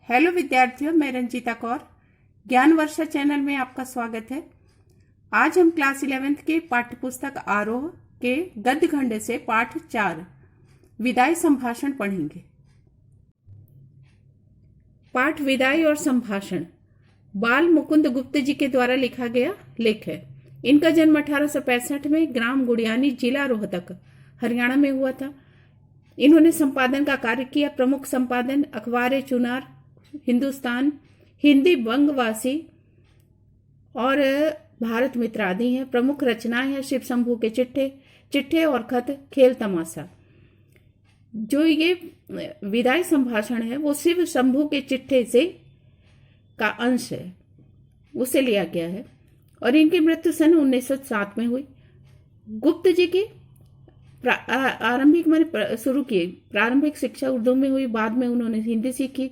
Hello विद्यार्थियों, मैं रंजीता कौर। ज्ञान वर्षा चैनल में आपका स्वागत है। आज हम क्लास 11th के पाठ्य पुस्तक आरोह के गद्य खंड से पाठ 4 विदाई संभाषण पढ़ेंगे। पाठ विदाई और संभाषण बाल मुकुंद गुप्त जी के द्वारा लिखा गया लेख है। इनका जन्म 1865 में ग्राम गुड़ियानी, जिला रोहतक, हरियाणा में हुआ था। इन्होंने संपादन का कार्य किया। प्रमुख संपादन अखबार चुनार, हिंदुस्तान, हिंदी, बंगवासी और भारत मित्र आदि हैं। प्रमुख रचनाएं हैं शिव शंभू के चिट्ठे और खत, खेल तमाशा। जो ये विदाई संभाषण है वो शिव शंभू के चिट्ठे से का अंश है, उसे लिया गया है। और इनकी मृत्यु सन 1907 में हुई। गुप्त जी की प्रारंभिक शिक्षा उर्दू में हुई। बाद में उन्होंने हिंदी सीखी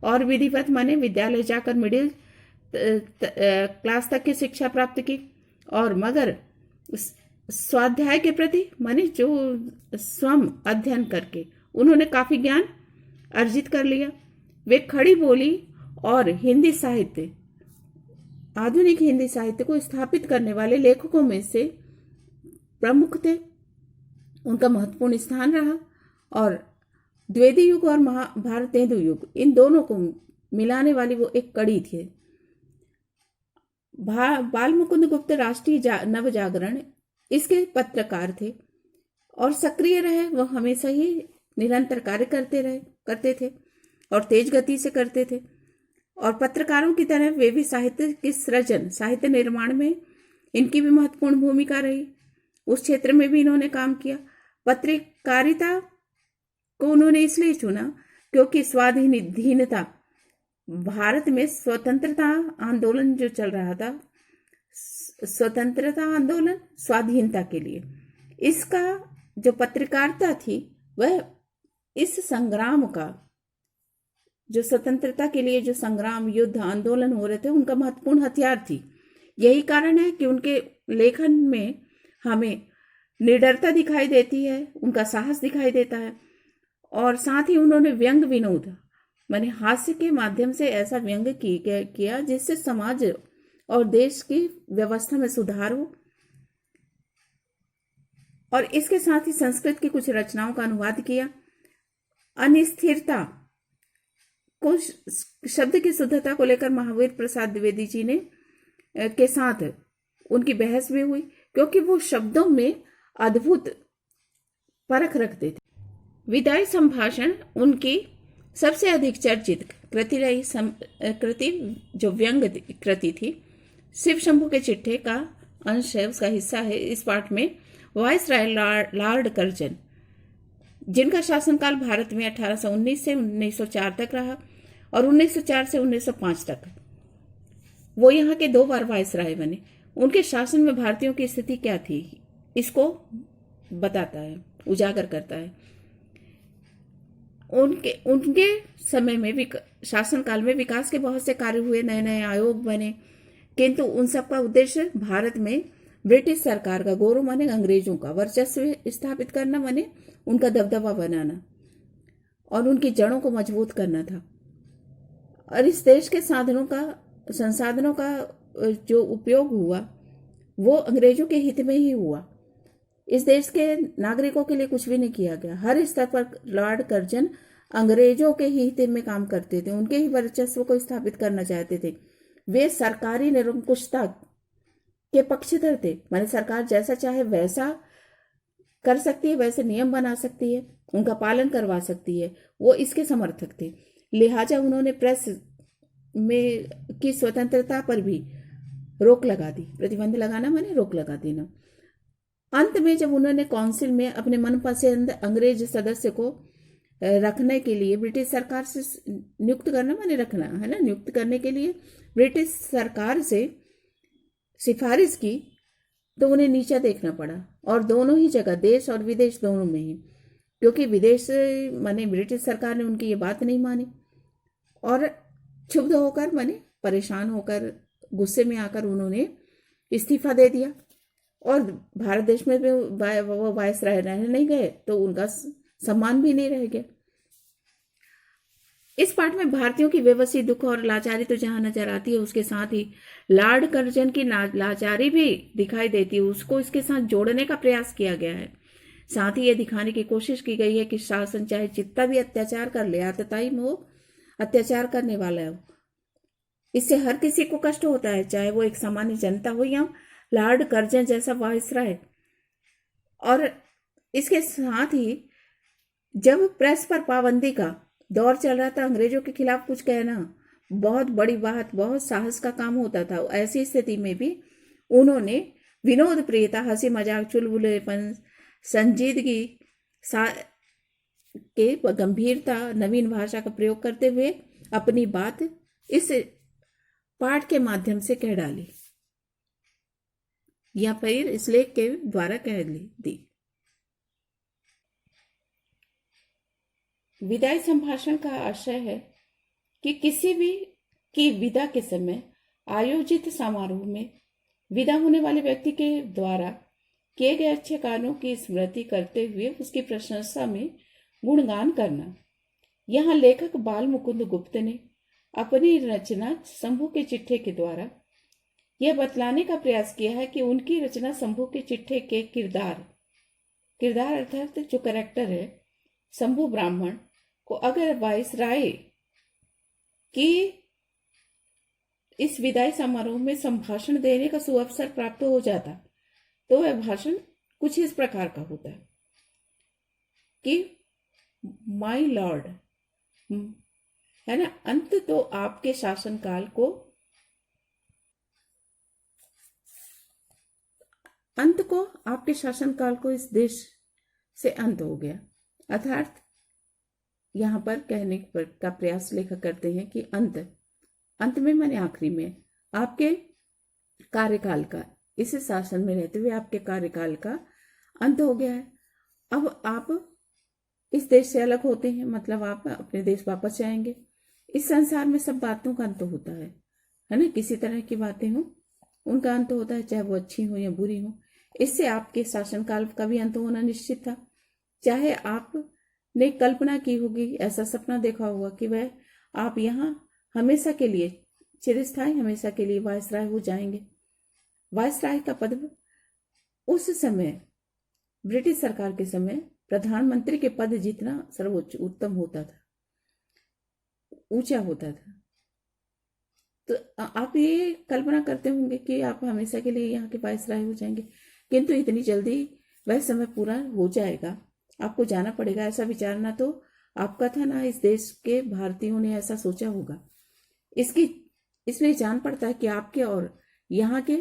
और विधिवत माने विद्यालय जाकर मिडिल क्लास तक की शिक्षा प्राप्त की। और मगर स्वाध्याय के प्रति माने जो स्वयं अध्ययन करके उन्होंने काफी ज्ञान अर्जित कर लिया। वे खड़ी बोली और हिंदी साहित्य, आधुनिक हिंदी साहित्य को स्थापित करने वाले लेखकों में से प्रमुख थे। उनका महत्वपूर्ण स्थान रहा और द्विवेदी युग और महाभारतेंदु युग, इन दोनों को मिलाने वाली वो एक कड़ी थी। बाल मुकुंद गुप्त राष्ट्रीय नवजागरण इसके पत्रकार थे और सक्रिय रहे। वह हमेशा ही निरंतर कार्य करते थे और तेज गति से करते थे। और पत्रकारों की तरह वे भी साहित्य की सृजन, साहित्य निर्माण में इनकी भी महत्वपूर्ण भूमिका रही। उस क्षेत्र में भी इन्होंने काम किया। पत्रकारिता को उन्होंने इसलिए चुना क्योंकि स्वाधीनता, भारत में स्वतंत्रता आंदोलन जो चल रहा था, स्वतंत्रता आंदोलन स्वाधीनता के लिए, इसका जो पत्रकारिता थी वह इस संग्राम का, जो स्वतंत्रता के लिए जो संग्राम, युद्ध, आंदोलन हो रहे थे, उनका महत्वपूर्ण हथियार थी। यही कारण है कि उनके लेखन में हमें निडरता दिखाई देती है, उनका साहस दिखाई देता है। और साथ ही उन्होंने व्यंग विनोद माने हास्य के माध्यम से ऐसा व्यंग किया जिससे समाज और देश की व्यवस्था में सुधार हो। और इसके साथ ही संस्कृत की कुछ रचनाओं का अनुवाद किया। अनिस्थिरता को, शब्द की शुद्धता को लेकर महावीर प्रसाद द्विवेदी जी ने के साथ उनकी बहस भी हुई क्योंकि वो शब्दों में अद्भुत परख रखते थे। विदाई संभाषण उनकी सबसे अधिक चर्चित कृति रही। कृति जो व्यंग कृति थी, शिव शंभू के चिट्ठे का अंश है, उसका हिस्सा है। इस पाठ में वायसराय लॉर्ड कर्जन, जिनका शासनकाल भारत में 1819 से 1904 तक रहा और 1904 से 1905 तक वो यहाँ के 2 बार वायसराय बने। उनके शासन में भारतीयों की स्थिति क्या थी, इसको बताता है, उजागर करता है। उनके समय में शासनकाल में विकास के बहुत से कार्य हुए, नए नए आयोग बने, किंतु उन सब का उद्देश्य भारत में ब्रिटिश सरकार का गौरव माने अंग्रेजों का वर्चस्व स्थापित करना, माने उनका दबदबा बनाना और उनकी जड़ों को मजबूत करना था। और इस देश के संसाधनों का जो उपयोग हुआ वो अंग्रेजों के हित में ही हुआ। इस देश के नागरिकों के लिए कुछ भी नहीं किया गया। हर स्तर पर लॉर्ड कर्जन अंग्रेजों के ही हित में काम करते थे, उनके ही वर्चस्व को स्थापित करना चाहते थे। वे सरकारी निरंकुशता के पक्षधर थे, माने सरकार जैसा चाहे वैसा कर सकती है, वैसे नियम बना सकती है, उनका पालन करवा सकती है, वो इसके समर्थक थे। लिहाजा उन्होंने प्रेस में की स्वतंत्रता पर भी रोक लगा दी। प्रतिबंध लगाना माने रोक लगा देना। अंत में जब उन्होंने काउंसिल में अपने मनपसंद अंग्रेज सदस्य को रखने के लिए ब्रिटिश सरकार से नियुक्त करना, माने रखना है ना, नियुक्त करने के लिए ब्रिटिश सरकार से सिफारिश की, तो उन्हें नीचा देखना पड़ा। और दोनों ही जगह, देश और विदेश दोनों में ही, क्योंकि विदेश माने ब्रिटिश सरकार ने उनकी ये बात नहीं मानी और क्षुब्ध होकर, माने परेशान होकर, गुस्से में आकर उन्होंने इस्तीफा दे दिया। और भारत देश में वो वायसराय रहने नहीं गए तो उनका सम्मान भी नहीं रह गया। इस पाठ में भारतीयों की बेबसी, दुख और लाचारी तो जहां नजर आती है, उसके साथ ही लॉर्ड कर्जन की लाचारी भी दिखाई देती है। उसको इसके साथ जोड़ने का प्रयास किया गया है। साथ ही ये दिखाने की कोशिश की गई है कि शासन चाहे जितना भी अत्याचार कर ले, आतताई में वो अत्याचार करने वाला है, इससे हर किसी को कष्ट होता है, चाहे वो एक सामान्य जनता हो या लॉर्ड कर्जन जैसा वायसराय। और इसके साथ ही जब प्रेस पर पाबंदी का दौर चल रहा था, अंग्रेजों के खिलाफ कुछ कहना बहुत बड़ी बात, बहुत साहस का काम होता था। ऐसी स्थिति में भी उन्होंने विनोद प्रियता, हंसी मजाक, चुलबुलेपन, संजीदगी के गंभीरता, नवीन भाषा का प्रयोग करते हुए अपनी बात इस पाठ के माध्यम से कह डाली या फिर इस लेख के द्वारा कह दी। विदाई संभाषण का आशय है कि किसी भी की विदा के समय आयोजित समारोह में विदा होने वाले व्यक्ति के द्वारा किए गए अच्छे कार्यों की स्मृति करते हुए उसकी प्रशंसा में गुणगान करना। यहाँ लेखक बाल मुकुंद गुप्त ने अपनी रचना शंभू के चिट्ठे के द्वारा यह बतलाने का प्रयास किया है कि उनकी रचना शंभू के चिट्ठे के किरदार अर्थात जो कैरेक्टर है शंभू ब्राह्मण को अगर वायसराय की इस विदाई समारोह में संभाषण देने का सुअवसर प्राप्त हो जाता तो वह भाषण कुछ इस प्रकार का होता है कि माय लॉर्ड, है ना, अंत तो आपके शासनकाल को इस देश से अंत हो गया। अर्थात यहां पर कहने का प्रयास लेखक करते हैं कि अंत में माने आखिरी में आपके कार्यकाल का, इस शासन में रहते हुए आपके कार्यकाल का अंत हो गया है। अब आप इस देश से अलग होते हैं, मतलब आप अपने देश वापस जाएंगे। इस संसार में सब बातों का अंत होता है ना, किसी तरह की बातें हो उनका अंत होता है, चाहे वो अच्छी हो या बुरी हो। इससे आपके शासनकाल का भी अंत होना निश्चित था। चाहे आपने कल्पना की होगी, ऐसा सपना देखा होगा कि वह आप यहाँ हमेशा के लिए चिरस्थायी, हमेशा के लिए वायसराय हो जाएंगे। वायसराय का पद उस समय ब्रिटिश सरकार के समय प्रधानमंत्री के पद जितना सर्वोच्च उत्तम होता था, ऊंचा होता था। तो आप ये कल्पना करते होंगे कि आप हमेशा के लिए यहाँ के वायसराय हो जाएंगे, किंतु इतनी जल्दी वह समय पूरा हो जाएगा, आपको जाना पड़ेगा, ऐसा विचारना तो आपका था ना। इस देश के भारतीयों ने ऐसा सोचा होगा। इसलिए जान पड़ता है कि आपके और यहाँ के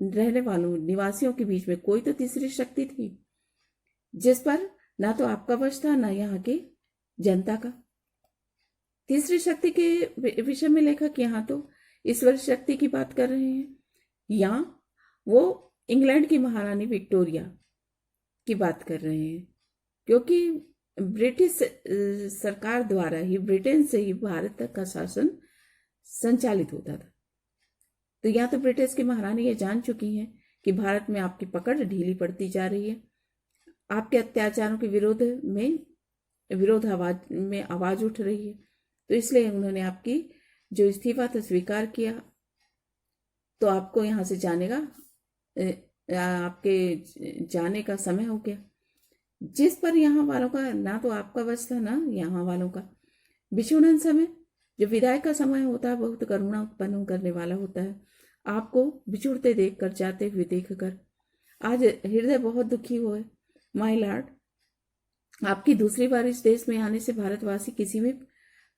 रहने वालों निवासियों के बीच में कोई तो तीसरी शक्ति थी, जिस पर ना तो आपका वश था ना यहाँ की जनता का। तीसरी शक्ति के विषय में लेखक यहाँ तो ईश्वर शक्ति की बात कर रहे हैं, या वो इंग्लैंड की महारानी विक्टोरिया की बात कर रहे हैं, क्योंकि ब्रिटिश सरकार द्वारा ही, ब्रिटेन से ही भारत तक का शासन संचालित होता था। तो या तो ब्रिटिश की महारानी ये जान चुकी हैं कि भारत में आपकी पकड़ ढीली पड़ती जा रही है, आपके अत्याचारों के विरोध आवाज उठ रही है, तो इसलिए उन्होंने आपकी जो इस्तीफा था स्वीकार किया। तो आपको यहाँ से आपके जाने का समय हो गया, जिस पर यहाँ वालों का ना तो आपका वश था ना यहाँ वालों का। विछोड़न समय, जो विदाई का समय होता है, बहुत करुणा उत्पन्न करने वाला होता है। आपको बिछुड़ते देखकर, जाते हुए देखकर आज हृदय बहुत दुखी हुए। माय लॉर्ड, आपकी दूसरी बार इस देश में आने से भारतवासी किसी भी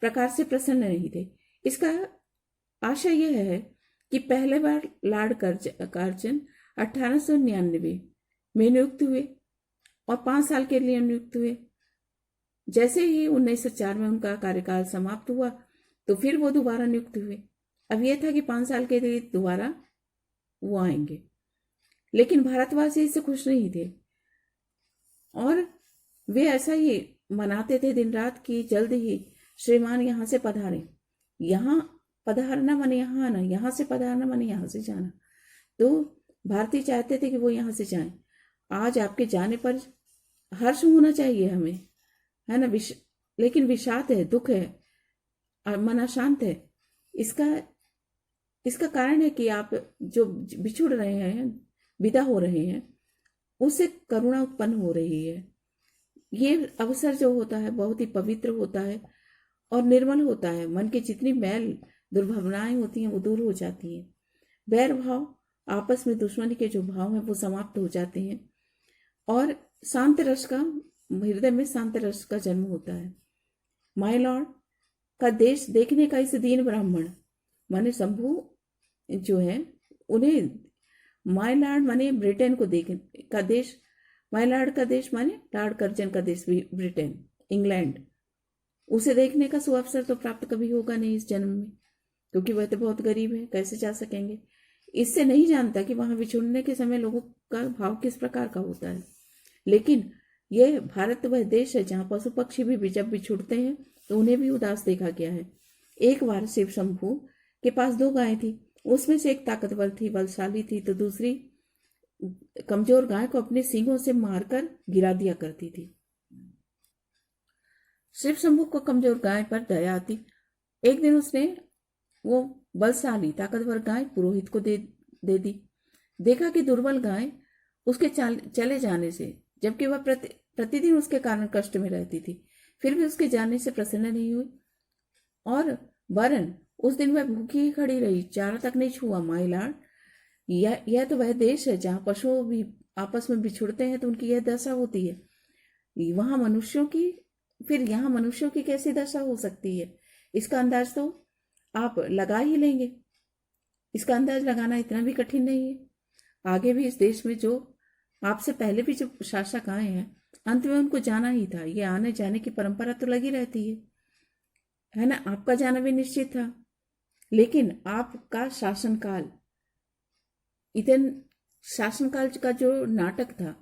प्रकार से प्रसन्न नहीं थे। इसका आशय यह है कि पहले बार लॉर्ड कर्जन 1899 में नियुक्त हुए और 5 साल के लिए नियुक्त हुए। जैसे ही 1904 में उनका कार्यकाल समाप्त हुआ तो फिर वो दोबारा नियुक्त हुए। अब यह था कि 5 साल के लिए दोबारा वो आएंगे, लेकिन भारतवासी इससे खुश नहीं थे और वे ऐसा ही मनाते थे दिन रात की जल्द ही श्रीमान यहाँ से पधारे। यहाँ पधारना माने यहाँ आना, यहाँ से पधारना माने यहाँ से जाना। तो भारतीय चाहते थे कि वो यहाँ से जाएं। आज आपके जाने पर हर्ष होना चाहिए हमें, है ना, लेकिन विषाद है, दुख है मन अशांत है। इसका इसका कारण है कि आप जो बिछुड़ रहे हैं, विदा हो रहे हैं, उससे करुणा उत्पन्न हो रही है। ये अवसर जो होता है बहुत ही पवित्र होता है और निर्मल होता है। मन की जितनी मैल दुर्भावनाएं होती हैं वो दूर हो जाती हैं। बैर भाव, आपस में दुश्मनी के जो भाव हैं वो समाप्त हो जाते हैं और शांत रस का, हृदय में शांत रस का जन्म होता है। माय लॉर्ड का देश देखने का इस दीन ब्राह्मण माने शंभू जो है, उन्हें माय लॉर्ड माने ब्रिटेन को देख का देश, माय लॉर्ड का देश माने लॉर्ड कर्जन का देश ब्रिटेन, इंग्लैंड, उसे देखने का सुअवसर तो प्राप्त कभी होगा नहीं इस जन्म में, क्योंकि वह तो बहुत गरीब है, कैसे जा सकेंगे। इससे नहीं जानता कि वहां बिछुड़ने के समय लोगों का भाव किस प्रकार का होता है। लेकिन यह भारत वह देश है जहां पशु पक्षी भी जब बिछुड़ते हैं तो उन्हें भी उदास देखा गया है। एक बार शिव शंभू के पास 2 गायें थी। उसमें से एक ताकतवर थी, बलशाली थी, तो दूसरी कमजोर गाय को अपने सींगों से मारकर गिरा दिया करती थी। शिव शंभू को कमजोर गाय पर दया आती। एक दिन उसने वो बलशाली ताकतवर गाय पुरोहित को दे दी। देखा कि दुर्बल गाय उसके चले जाने से, जबकि वह प्रतिदिन उसके कारण कष्ट में रहती थी, फिर भी उसके जाने से प्रसन्न नहीं हुई और वरन उस दिन वह भूखी ही खड़ी रही, चारा तक नहीं छुआ। माय लॉर्ड, यह तो वह देश है जहां पशु भी आपस में बिछुड़ते हैं तो उनकी यह दशा होती है। वहां मनुष्यों की, फिर यहाँ मनुष्यों की कैसी दशा हो सकती है, इसका अंदाज तो आप लगा ही लेंगे। इसका अंदाज लगाना इतना भी कठिन नहीं है। आगे भी इस देश में जो आपसे पहले भी जो शासक आए हैं, अंत में उनको जाना ही था। ये आने जाने की परंपरा तो लगी रहती है ना। आपका जाना भी निश्चित था, लेकिन आपका शासनकाल, शासनकाल का जो नाटक था,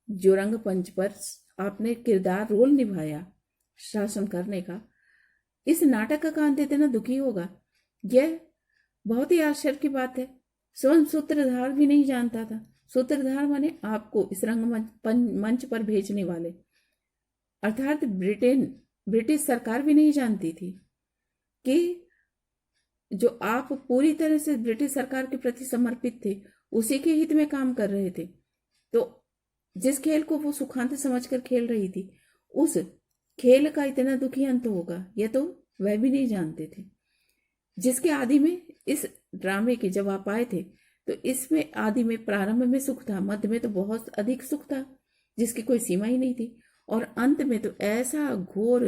जो रंगमंच पर आपने किरदार रोल निभाया शासन करने का, इस नाटक का अंत इतना दुखी होगा, यह बहुत ही आश्चर्य की बात है। स्वयं सूत्रधार भी नहीं जानता था। सूत्रधार माने आपको इस मंच पर भेजने वाले, अर्थात ब्रिटिश सरकार भी नहीं जानती थी कि जो आप पूरी तरह से ब्रिटिश सरकार के प्रति समर्पित थे, उसी के हित में काम कर रहे थे। तो जिस खेल को वो सुखांत समझकर खेल रही थी, उस खेल का इतना दुखी अंत होगा, यह तो वह भी नहीं जानते थे। जिसके आदि में इस ड्रामे के जब आप आए थे, तो इसमें आदि में प्रारंभ में सुख था, मध्य में तो बहुत अधिक सुख था जिसकी कोई सीमा ही नहीं थी, और अंत में तो ऐसा घोर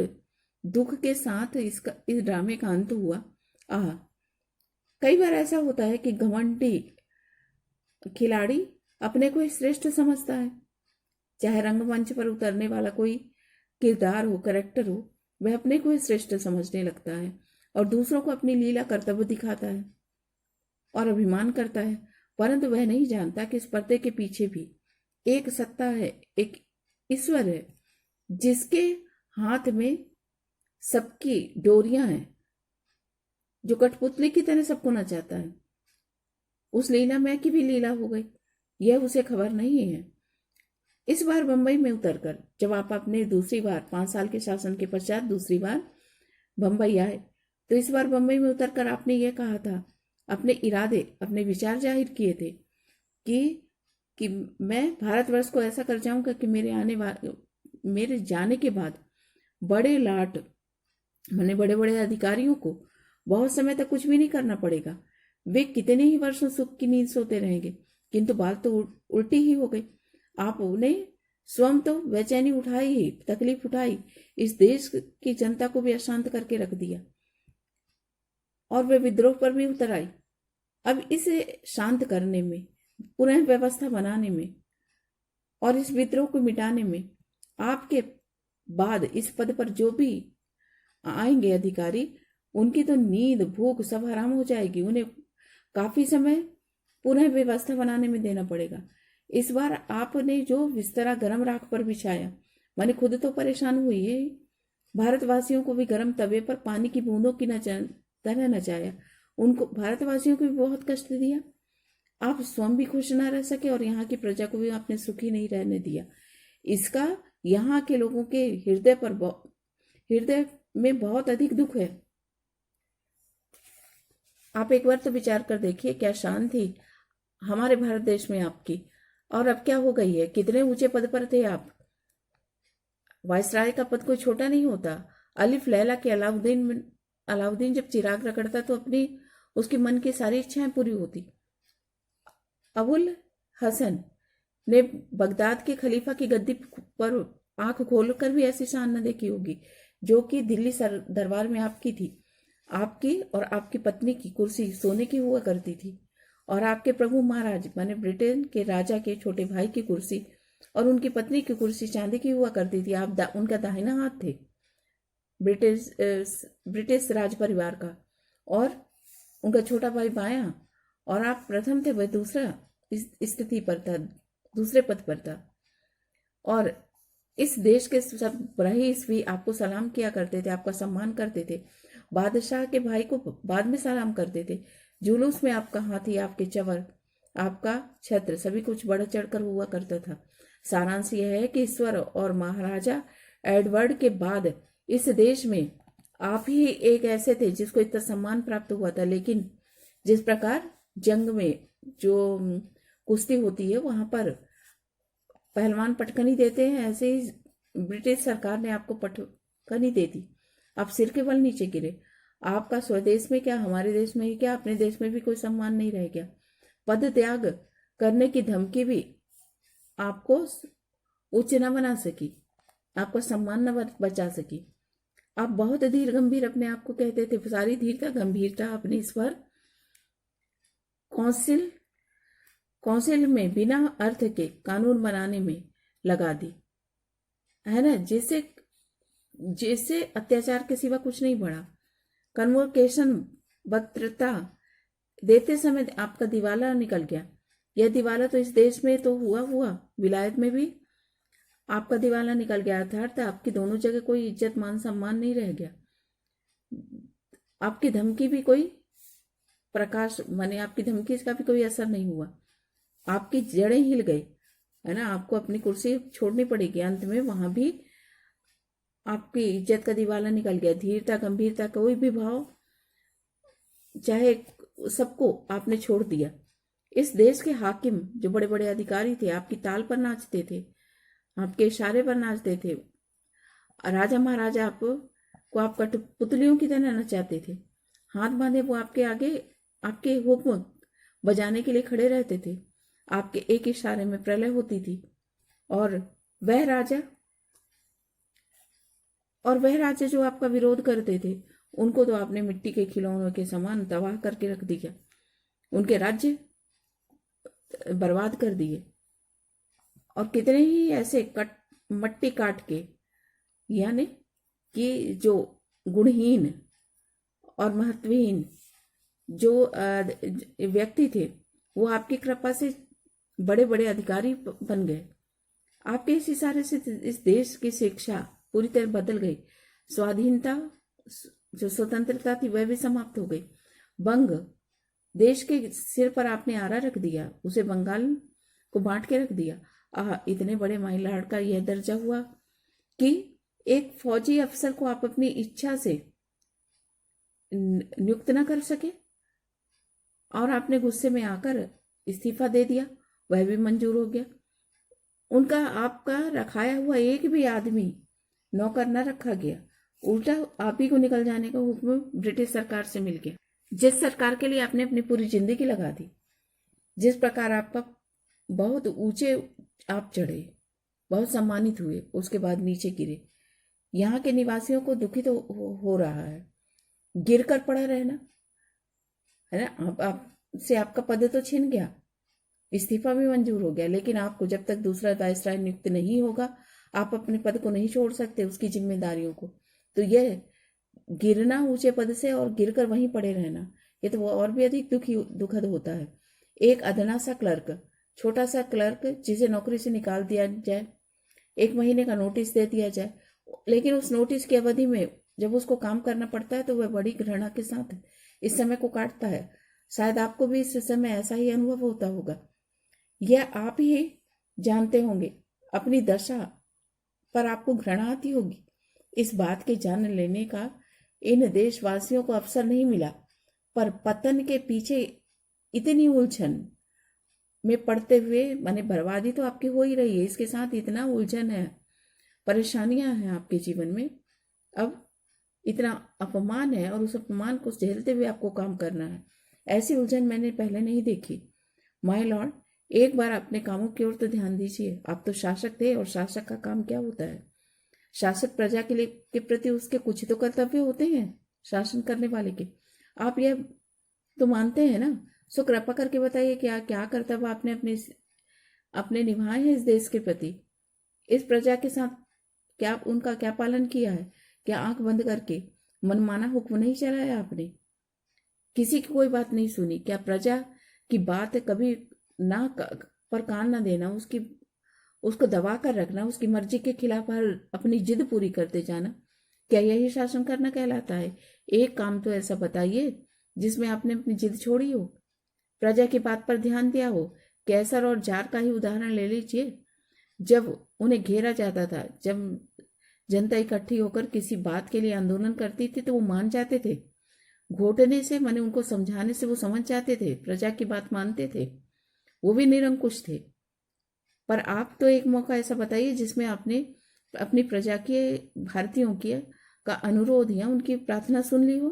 दुख के साथ इस ड्रामे का अंत हुआ। कई बार ऐसा होता है कि घमंडी खिलाड़ी अपने को ही श्रेष्ठ समझता है। चाहे रंगमंच पर उतरने वाला कोई किरदार हो, कैरेक्टर हो, वह अपने को ही श्रेष्ठ समझने लगता है और दूसरों को अपनी लीला कर्तव्य दिखाता है और अभिमान करता है, परंतु वह नहीं जानता कि इस पर्दे के पीछे भी एक सत्ता है, एक ईश्वर है, जिसके हाथ में सबकी डोरियां हैं, जो कठपुतली की तरह सबको नचाता है। उस लीला में की भी लीला हो गई, यह उसे खबर नहीं है। इस बार बंबई में उतरकर जब आप अपने दूसरी बार 5 साल के शासन के पश्चात दूसरी बार बंबई आए, तो इस बार बंबई में उतरकर आपने यह कहा था, अपने इरादे, अपने विचार जाहिर किए थे कि मैं भारतवर्ष को ऐसा कर जाऊंगा कि मेरे जाने के बाद बड़े लाट मैंने बड़े बड़े अधिकारियों को बहुत समय तक कुछ भी नहीं करना पड़ेगा। वे कितने ही वर्षों सुख की नींद सोते रहेंगे, किंतु बात तो उल्टी ही हो गई। आपने स्वयं तो बेचैनी उठाई ही, तकलीफ उठाई, इस देश की जनता को भी अशांत करके रख दिया और वे विद्रोह पर भी उतर आई। अब इसे शांत करने में, पुनः व्यवस्था बनाने में और इस विद्रोह को मिटाने में आपके बाद इस पद पर जो भी आएंगे अधिकारी, उनकी तो नींद भूख सब हराम हो जाएगी। उन्हें काफी समय पुनः व्यवस्था बनाने में देना पड़ेगा। इस बार आपने जो बिस्तरा गर्म राख पर बिछाया, मैंने खुद तो परेशान हुई है, भारतवासियों को भी गर्म तवे पर पानी की बूंदों की तरह नचाया। उनको, भारतवासियों को भी बहुत कष्ट दिया। आप स्वयं भी खुश ना रह सके और यहाँ की प्रजा को भी आपने सुखी नहीं रहने दिया। इसका यहाँ के लोगों के हृदय में बहुत अधिक दुख है। आप एक बार तो विचार कर देखिए, क्या शान थी हमारे भारत देश में आपकी, और अब क्या हो गई है। कितने ऊंचे पद पर थे आप। वायसराय का पद कोई छोटा नहीं होता। अलिफ लैला के अलाउद्दीन जब चिराग रगड़ता तो अपनी उसके मन की सारी इच्छाएं पूरी होती। अबुल हसन ने बगदाद के खलीफा की गद्दी पर आंख खोलकर भी ऐसी शान न देखी होगी जो कि दिल्ली दरबार में आपकी थी। आपकी और आपकी पत्नी की कुर्सी सोने की हुआ करती थी, और आपके प्रभु महाराज माने ब्रिटेन के राजा के छोटे भाई की कुर्सी और उनकी पत्नी की कुर्सी चांदी की हुआ करती थी। आप उनका दाहिना हाथ थे ब्रिटिश राज परिवार का, और उनका छोटा भाई बायां, और आप प्रथम थे, वह दूसरा स्थिति पर था, दूसरे पद पर था। और इस देश के सब रईस भी आपको सलाम किया करते थे, आपका सम्मान करते थे। बादशाह के भाई को बाद में सलाम करते थे। जुलूस में आपका हाथी, आपके चवर, आपका छत्र, सभी कुछ बढ़ चढ़कर हुआ करता था। सारांश यह है कि ईश्वर और महाराजा एडवर्ड के बाद इस देश में आप ही एक ऐसे थे जिसको इतना सम्मान प्राप्त हुआ था। लेकिन जिस प्रकार जंग में जो कुश्ती होती है वहां पर पहलवान पटकनी देते हैं, ऐसे ही ब्रिटिश सरकार ने आपको पटकनी दे दी। आप सिर के बल नीचे गिरे। आपका स्वदेश में क्या, हमारे देश में ही क्या, अपने देश में भी कोई सम्मान नहीं रह गया। पद त्याग करने की धमकी भी आपको उच्च न बना सकी, आपका सम्मान न बचा सकी। आप बहुत धीर गंभीर अपने आप को कहते थे, सारी धीरता गंभीरता अपनी इस पर काउंसिल में बिना अर्थ के कानून बनाने में लगा दी है ना, जिससे अत्याचार के सिवा कुछ नहीं बढ़ा। कन्वोकेशन वक्तृता देते समय आपका दिवाला निकल गया। यह दिवाला तो इस देश में तो हुआ, विलायत में भी आपका दिवाला निकल गया, अर्थात आपकी दोनों जगह कोई इज्जत मान सम्मान नहीं रह गया। आपकी धमकी भी कोई प्रकाश माने आपकी धमकी का भी कोई असर नहीं हुआ। आपकी जड़ें हिल गई है ना, आपको अपनी कुर्सी छोड़नी पड़ेगी। अंत में वहां भी आपकी इज्जत का दिवाला निकल गया। धीरता गंभीरता कोई भी भाव चाहे सबको आपने छोड़ दिया। इस देश के हाकिम जो बड़े बड़े अधिकारी थे आपकी ताल पर नाचते थे, आपके इशारे पर नाचते थे। राजा महाराजा आपको आपका पुतलियों की तरह नचाते थे। हाथ बांधे वो आपके आगे आपके हुक्म बजाने के लिए खड़े रहते थे। आपके एक इशारे में प्रलय होती थी। और वह राजा जो आपका विरोध करते थे उनको तो आपने मिट्टी के खिलौनों के समान तबाह करके रख दिया, उनके राज्य बर्बाद कर दिए। और कितने ही ऐसे मट्टी काट के, यानी कि जो गुणहीन और महत्वहीन जो व्यक्ति थे वो आपकी कृपा से बड़े बड़े अधिकारी बन गए। आपके इस इशारे से इस देश की शिक्षा पूरी तरह बदल गई। स्वाधीनता जो स्वतंत्रता थी वह भी समाप्त हो गई। बंग देश के सिर पर आपने आरा रख दिया, उसे बंगाल को बांट के रख दिया। इतने बड़े माइलॉर्ड का यह दर्जा हुआ कि एक फौजी अफसर को आप अपनी इच्छा से नियुक्त न कर सके, और आपने गुस्से में आकर इस्तीफा दे दिया, वह भी मंजूर हो गया। उनका आपका रखाया हुआ एक भी आदमी नौकर न रखा गया, उल्टा आप ही को निकल जाने का हुक्म ब्रिटिश सरकार से मिल गया, जिस सरकार के लिए आपने अपनी पूरी जिंदगी लगा दी। जिस प्रकार आपका बहुत ऊंचे आप चढ़े, बहुत सम्मानित हुए, उसके बाद नीचे गिरे। यहाँ के निवासियों को दुखित हो रहा है। गिरकर पड़ा रहना है ना। आपसे आपका पद तो छिन गया, इस्तीफा भी मंजूर हो गया, लेकिन आपको जब तक दूसरा वायसराय नियुक्त नहीं होगा आप अपने पद को नहीं छोड़ सकते, उसकी जिम्मेदारियों को। तो यह गिरना ऊंचे पद से और गिरकर वहीं पड़े रहना, ये तो और भी अधिक दुखद होता है। एक अदना सा क्लर्क, छोटा सा क्लर्क जिसे नौकरी से निकाल दिया जाए, 1 महीने का नोटिस दे दिया जाए, लेकिन उस नोटिस की अवधि में जब उसको काम करना पड़ता है तो वह बड़ी घृणा के साथ इस समय को काटता है। शायद आपको भी इस समय ऐसा ही अनुभव होता होगा। यह आप ही जानते होंगे। अपनी दशा पर आपको घृणा आती होगी। इस बात के जान लेने का इन देशवासियों को अवसर नहीं मिला, पर पतन के पीछे इतनी उलझन में पड़ते हुए माने बर्बादी तो आपकी हो ही रही है, इसके साथ इतना उलझन है, परेशानियां हैं आपके जीवन में, अब इतना अपमान है और उस अपमान को झेलते हुए आपको काम करना है। ऐसी उलझन मैंने पहले नहीं देखी। माय लॉर्ड, एक बार अपने कामों की ओर तो ध्यान दीजिए। आप तो शासक थे और शासक का काम क्या होता है? शासक प्रजा के लिए के प्रति उसके कुछ तो कर्तव्य होते हैं शासन करने वाले के। आप यह तो मानते हैं ना? सो कृपा करके बताइए क्या क्या कर्तव्य आपने अपने निभाए हैं इस देश के प्रति, इस प्रजा के साथ? क्या उनका क्या पालन किया है? क्या आंख बंद करके मनमाना हुक्म नहीं चलाया आपने? किसी की कोई बात नहीं सुनी? क्या प्रजा की बात कभी पर कान ना देना, उसको दबा कर रखना, उसकी मर्जी के खिलाफ हर अपनी जिद पूरी करते जाना, क्या यही शासन करना कहलाता है? एक काम तो ऐसा बताइए जिसमें आपने अपनी जिद छोड़ी हो, प्रजा की बात पर ध्यान दिया हो। कैसर और जार का ही उदाहरण ले लीजिए। जब उन्हें घेरा जाता था, जब जनता इकट्ठी होकर किसी बात के लिए आंदोलन करती थी तो वो मान जाते थे। घोटने से माने उनको समझाने से वो समझ जाते थे, प्रजा की बात मानते थे, वो भी निरंकुश थे। पर आप तो एक मौका ऐसा बताइए जिसमें आपने अपनी प्रजा के भारतीयों की का अनुरोध या उनकी प्रार्थना सुन ली हो,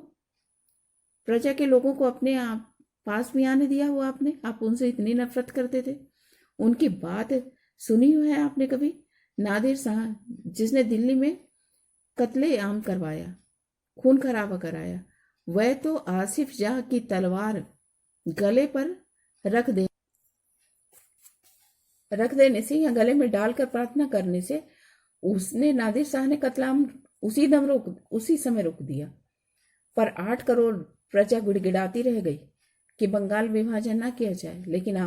प्रजा के लोगों को अपने आप पास में आने दिया हो आपने। आप उनसे इतनी नफरत करते थे, उनकी बात सुनी हुई है आपने कभी? नादिर शाह जिसने दिल्ली में कत्ले आम करवाया, खून खराबा कराया, वह तो आसिफ जाह की तलवार गले पर रख दे रख देने से या गले में डालकर प्रार्थना करने से उसने नादिर शाह ने कत्लेआम उसी समय रोक दिया। पर 8 करोड़ प्रजा गिड़गिड़ाती रह गई कि बंगाल विभाजन ना किया जाए, लेकिन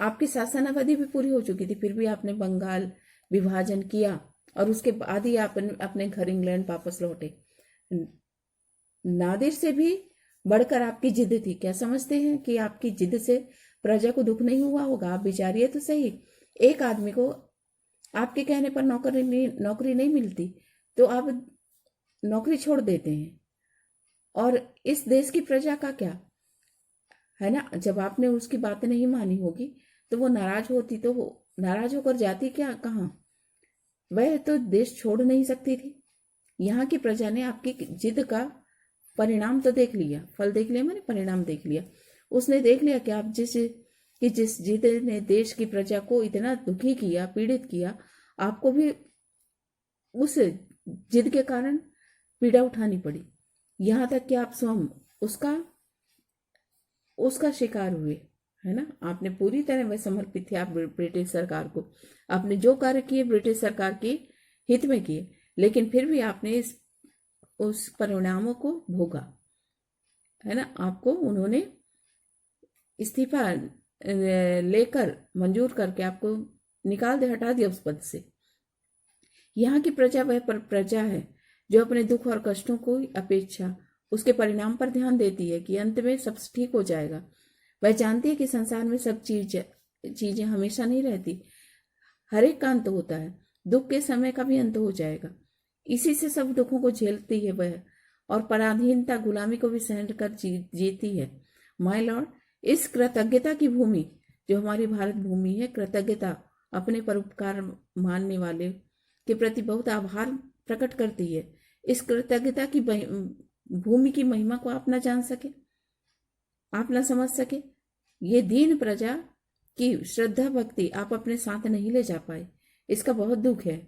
आपकी शासनावधि भी पूरी हो चुकी थी, फिर भी आपने बंगाल विभाजन किया और उसके बाद ही आप अपने घर इंग्लैंड वापस लौटे। नादिर से भी बढ़कर आपकी जिद थी। क्या समझते हैं कि आपकी जिद से प्रजा को दुख नहीं हुआ होगा? आप विचारिए तो सही, एक आदमी को आपके कहने पर नौकरी नहीं मिलती तो आप नौकरी छोड़ देते हैं, और इस देश की प्रजा का क्या है ना? जब आपने उसकी बातें नहीं मानी होगी तो वो नाराज होती, तो वो नाराज होकर जाती क्या कहाँ? वह तो देश छोड़ नहीं सकती थी। यहाँ की प्रजा ने आपकी जिद का परिणाम तो देख लिया, फल देख लिया, मैंने परिणाम देख लिया। उसने देख लिया कि आप जिस जिद ने देश की प्रजा को इतना दुखी किया, पीड़ित किया, आपको भी उस जिद के कारण पीड़ा उठानी पड़ी, यहाँ तक कि आप स्वयं उसका शिकार हुए, है ना? आपने पूरी तरह वह समर्पित थे आप ब्रिटिश सरकार को। आपने जो कार्य किए ब्रिटिश सरकार के हित में किए, लेकिन फिर भी आपने उस परिणामों को भोगा, है ना? आपको उन्होंने इस्तीफा लेकर मंजूर करके आपको निकाल दे, हटा दिया उस पद से। यहाँ की प्रजा वह प्रजा है जो अपने दुख और कष्टों को अपेक्षा उसके परिणाम पर ध्यान देती है कि अंत में सब ठीक हो जाएगा। वह जानती है कि संसार में सब चीजें हमेशा नहीं रहती, हर एक का अंत होता है, दुख के समय का भी अंत हो जाएगा। इसी से सब दुखों को झेलती है वह, और पराधीनता गुलामी को भी सहन कर जीती है। माय लॉर्ड, इस कृतज्ञता की भूमि जो हमारी भारत भूमि है, कृतज्ञता अपने परोपकार मानने वाले के प्रति बहुत आभार प्रकट करती है। इस कृतज्ञता की भूमि की महिमा को आप ना जान सके, आप ना समझ सके, ये दीन प्रजा की श्रद्धा भक्ति आप अपने साथ नहीं ले जा पाए, इसका बहुत दुख है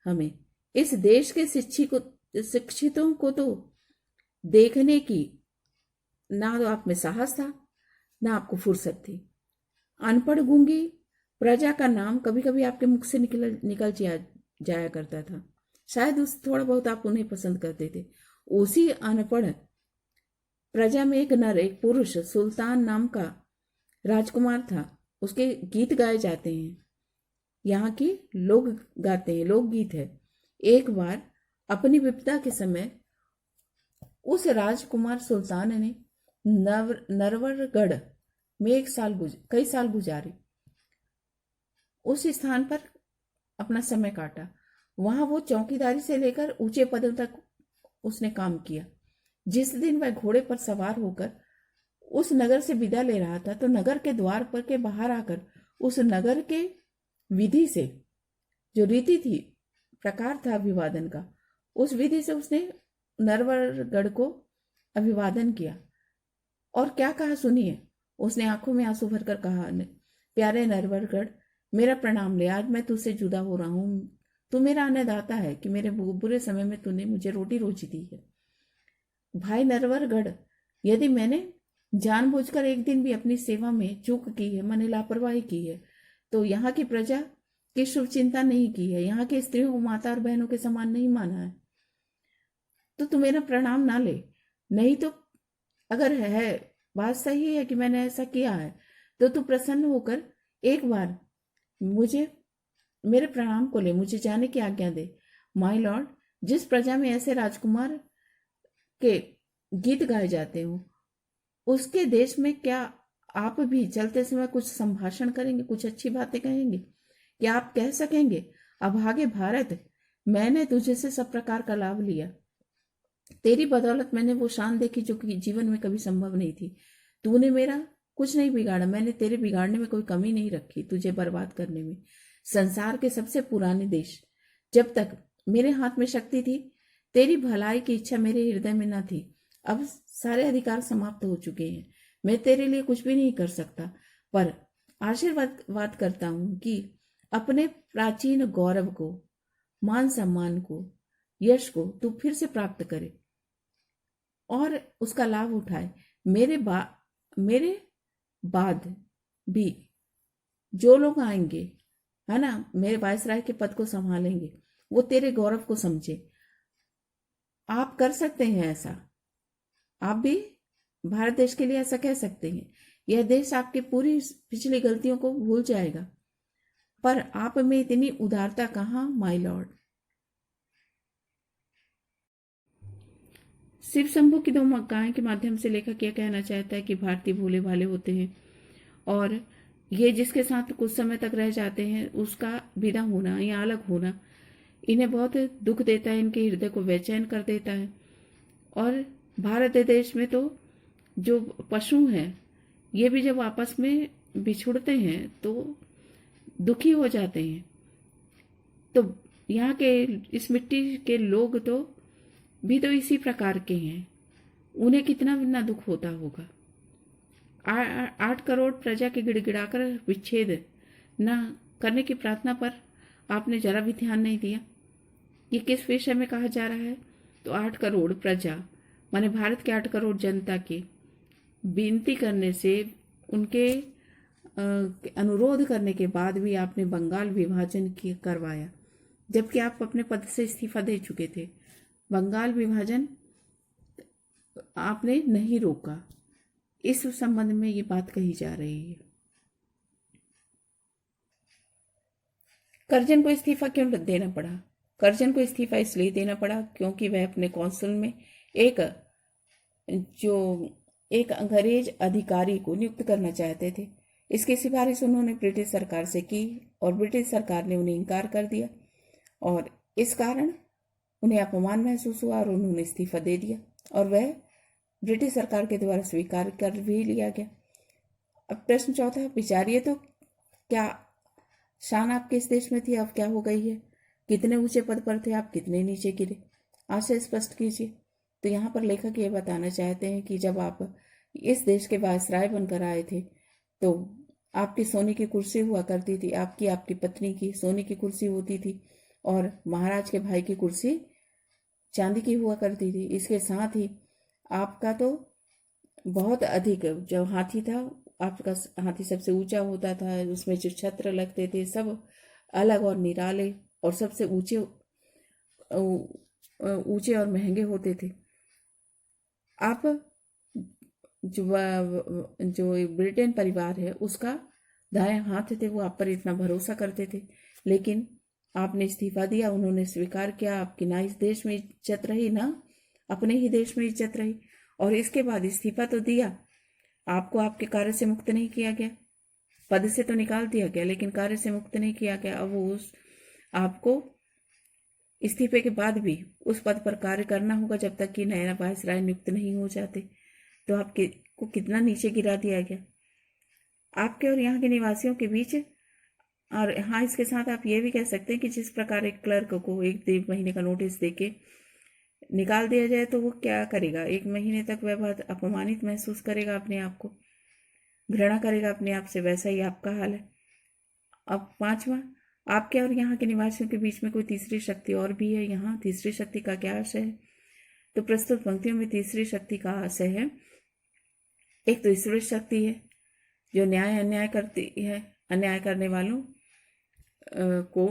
हमें। इस देश के शिक्षितों को तो देखने की ना तो आप में साहस था, ना आपको फुर्सत थी। अनपढ़ गूंगी प्रजा का नाम कभी कभी आपके मुख से निकल जाया करता था, शायद उस थोड़ा बहुत आप उन्हें पसंद करते थे। उसी अनपढ़ प्रजा में एक नर, एक पुरुष सुल्तान नाम का राजकुमार था, उसके गीत गाए जाते हैं, यहाँ के लोग गाते हैं, लोकगीत है। एक बार अपनी विपदा के समय उस राजकुमार सुल्तान ने नरवरगढ़ में कई साल गुजारे, उस स्थान पर अपना समय काटा। वहां वो चौकीदारी से लेकर ऊंचे पदों तक उसने काम किया। जिस दिन वह घोड़े पर सवार होकर उस नगर से विदा ले रहा था, तो नगर के द्वार पर के बाहर आकर उस नगर के विधि से, जो रीति थी, प्रकार था अभिवादन का, उस विधि से उसने नरवरगढ़ को अभिवादन किया। और क्या कहा सुनिए। उसने आंखों में आंसू भरकर कहा, प्यारे नरवरगढ़, मेरा प्रणाम ले, आज मैं तुझसे जुदा हो रहा हूं। तू मेरा अन्नदाता है कि मेरे बुरे समय में तूने मुझे रोटी रोजी दी है। भाई नरवरगढ़, यदि मैंने जानबूझकर एक दिन भी अपनी सेवा में चूक की है, मैंने लापरवाही की है, तो यहाँ की प्रजा की शुभ चिंता नहीं की है, यहाँ की स्त्रियों को माता और बहनों के समान नहीं माना है, तो तू मेरा प्रणाम ना ले। नहीं तो अगर है बात सही है कि मैंने ऐसा किया है, तो तू प्रसन्न होकर एक बार मुझे मेरे प्रणाम को ले, मुझे जाने की आज्ञा दे। माय लॉर्ड, जिस प्रजा में ऐसे राजकुमार के गीत गाए जाते हो, उसके देश में क्या आप भी चलते समय कुछ संभाषण करेंगे, कुछ अच्छी बातें कहेंगे? क्या आप कह सकेंगे, अभागे भारत, मैंने तुझे से सब प्रकार का लाभ लिया, तेरी बदौलत मैंने वो शान देखी जो कि जीवन में कभी संभव नहीं थी। तूने मेरा कुछ नहीं बिगाड़ा, मैंने तेरे बिगाड़ने में कोई कमी नहीं रखी, तुझे बर्बाद करने में। संसार के सबसे पुराने देश, जब तक मेरे हाथ में शक्ति थी, तेरी भलाई की इच्छा मेरे हृदय में न थी। अब सारे अधिकार समाप्त हो चुके हैं, मैं तेरे लिए कुछ भी नहीं कर सकता, पर आशीर्वाद करता हूं कि अपने प्राचीन गौरव को, मान सम्मान को, यश को तू फिर से प्राप्त करे और उसका लाभ उठाए। मेरे बाद भी जो लोग आएंगे, है ना, मेरे वायसराय के पद को संभालेंगे, वो तेरे गौरव को समझे। आप कर सकते हैं ऐसा, आप भी भारत देश के लिए ऐसा कह सकते हैं। यह देश आपकी पूरी पिछली गलतियों को भूल जाएगा, पर आप में इतनी उदारता कहाँ, माय लॉर्ड। शिव शंभू की दो गायें के माध्यम से लेखक यह कहना चाहता है कि भारतीय भोले भाले होते हैं, और ये जिसके साथ कुछ समय तक रह जाते हैं, उसका विदा होना या अलग होना इन्हें बहुत दुख देता है, इनके हृदय को बेचैन कर देता है। और भारत देश में तो जो पशु हैं, ये भी जब आपस में बिछुड़ते हैं तो दुखी हो जाते हैं। तो यहाँ के इस मिट्टी के लोग तो भी तो इसी प्रकार के हैं, उन्हें कितना ना दुख होता होगा। 8 करोड़ प्रजा के गिड़गिड़ाकर विच्छेद न करने की प्रार्थना पर आपने जरा भी ध्यान नहीं दिया। ये किस विषय में कहा जा रहा है? तो 8 करोड़ प्रजा माने भारत के 8 करोड़ जनता की विनती करने से, उनके अनुरोध करने के बाद भी आपने बंगाल विभाजन करवाया, जबकि आप अपने पद से इस्तीफा दे चुके थे। बंगाल विभाजन आपने नहीं रोका। इस संबंध में ये बात कही जा रही है। कर्जन को इस्तीफा क्यों देना पड़ा? कर्जन को इस्तीफा इसलिए देना पड़ा क्योंकि वह अपने कौंसिल में एक अंग्रेज अधिकारी को नियुक्त करना चाहते थे। इसकी सिफारिश उन्होंने ब्रिटिश सरकार से की और ब्रिटिश सरकार ने उन्हें इनकार कर दिया, और इस कारण उन्हें अपमान महसूस हुआ और उन्होंने इस्तीफा दे दिया, और वह ब्रिटिश सरकार के द्वारा स्वीकार कर भी लिया गया। अब प्रश्न चौथा, विचारिए तो, क्या शान आपके इस देश में थी, अब क्या हो गई है? कितने ऊंचे पद पर थे आप, कितने नीचे गिरे? आशय स्पष्ट कीजिए। तो यहाँ पर लेखक ये बताना चाहते हैं कि जब आप इस देश के वायसराय बनकर आए थे, तो आपकी सोने की कुर्सी हुआ करती थी, आपकी पत्नी की सोने की कुर्सी होती थी, और महाराज के भाई की कुर्सी चांदी की हुआ करती थी। इसके साथ ही आपका तो बहुत अधिक, जो हाथी था, आपका हाथी सबसे ऊंचा होता था, उसमें जो छत्र लगते थे सब अलग और निराले और सबसे ऊंचे और महंगे होते थे। आप जो ब्रिटेन परिवार है, उसका दाएं हाथ थे, वो आप पर इतना भरोसा करते थे, लेकिन आपने इस्तीफा दिया, उन्होंने स्वीकार किया। आपकी ना इस देश में इज्जत रही, ना अपने ही देश में इज्जत रही, और इसके बाद इस्तीफा तो दिया, आपको आपके कार्य से मुक्त नहीं किया गया, पद से तो निकाल दिया गया, लेकिन कार्य से मुक्त नहीं किया गया। अब वो आपको इस्तीफे के बाद भी उस पद पर कार्य करना होगा जब तक कि नया वायसराय नियुक्त नहीं हो जाते। तो आपको कितना नीचे गिरा दिया गया आपके और यहाँ के निवासियों के बीच। और हाँ, इसके साथ आप ये भी कह सकते हैं कि जिस प्रकार एक क्लर्क को 1 महीने का नोटिस देके निकाल दिया जाए तो वो क्या करेगा, 1 महीने तक वह बहुत अपमानित महसूस करेगा, अपने आप को घृणा करेगा अपने आप से। वैसा ही आपका हाल है। अब 5वां, आपके और यहाँ के निवासियों के बीच में कोई तीसरी शक्ति और भी है। यहाँ तीसरी शक्ति का क्या आशय है? तो प्रस्तुत पंक्तियों में तीसरी शक्ति का आशय है, एक तो ईश्वरीय शक्ति है जो न्याय अन्याय करती है, अन्याय करने वालों को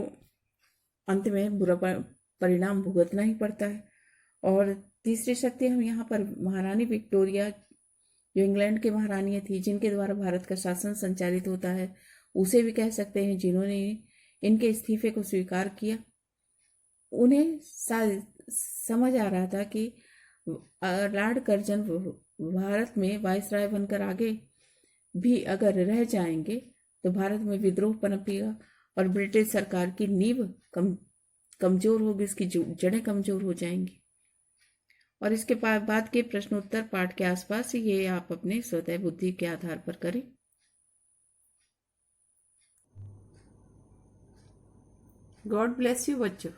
अंत में बुरा परिणाम भुगतना ही पड़ता है। और तीसरी शक्ति हम यहाँ पर महारानी विक्टोरिया, जो इंग्लैंड की महारानी थी, जिनके द्वारा भारत का शासन संचालित होता है, उसे भी कह सकते हैं, जिन्होंने इनके इस्तीफे को स्वीकार किया। उन्हें समझ आ रहा था कि लॉर्ड कर्जन भारत में वायसराय बनकर आगे भी अगर रह जाएंगे तो भारत में विद्रोह पनपेगा और ब्रिटिश सरकार की नींव कमजोर होगी, उसकी जड़ें कमजोर हो जाएंगी। और इसके बाद के प्रश्नोत्तर पाठ के आसपास ये आप अपने स्वतः बुद्धि के आधार पर करें। गॉड ब्लेस यू बच्चों।